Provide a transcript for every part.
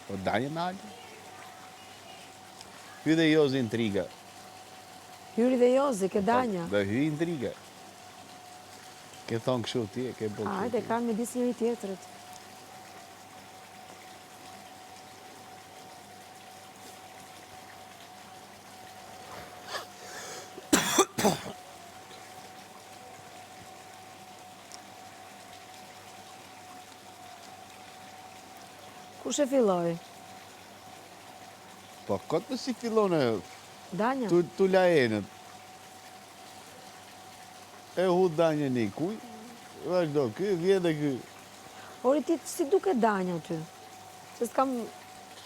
Po danje me alë. Hy dhe Jozi intriga. Hyri dhe Jozi, ke danja. Dhe hy intriga. Ke thonë kështu ti, ke bërë kështu. Ajde, kanë me disë njëri tjetërit. Kush e filloj? Po, këtë si fillon e Danja? tu la enët. E hu danje një kuj, vazhdo, ky, vje dhe ky. Ori ti si duke danja ty? Se s'kam...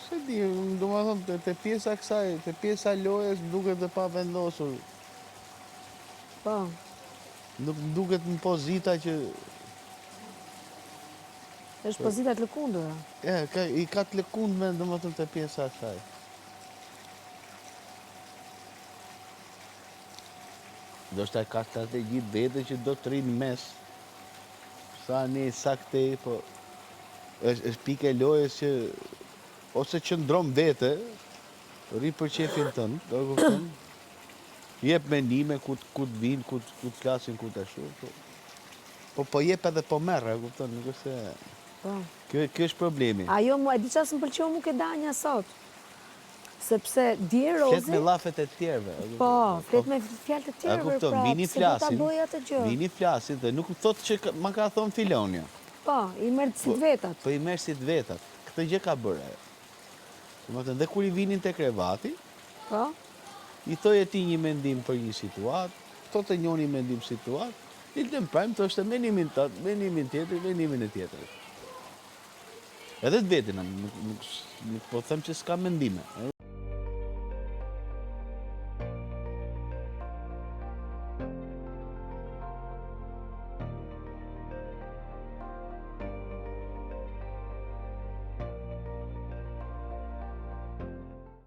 Se di, do më thonë, të pjesa kësaj, të pjesa lojes duket dhe pa vendosur. Po. Nuk duket në pozita që... është pozitat lëkundura. I ka të lëkundme, do më thonë, të pjesa kësaj. Do shta ka strategi vete që do të rinë mes. Sa një sakte, po... është pike lojes që... Ose që ndrom vete, ri për qefin tënë, do kupton. Jep mendime ku të vinë, ku të flasin, ku të ashtu. Po jep edhe po merë, kupton, nuk është se... Kjo është problemi. Ajo mu, e di qasë më pëlqo mu ke danja sot. Sepse dje Rozi... Flet me lafet e tjerve. Po, flet me fjalët e tjerve, pra, se do ta bëj atë gjë. Vini flasin dhe nuk thot që ma ka thonë filonja. Po, i merë si të vetat. Po i merë si të vetat. Këtë gjë ka bërë. Dhe kur i vinin të krevati, i thoj e ti një mendim për një situatë, to të njoni mendim situatë, i të më prajmë të është mendimin tëtë, mendimin tjetër, mendimin e tjetër. Edhe të vetin, nuk po them që s'ka mendime.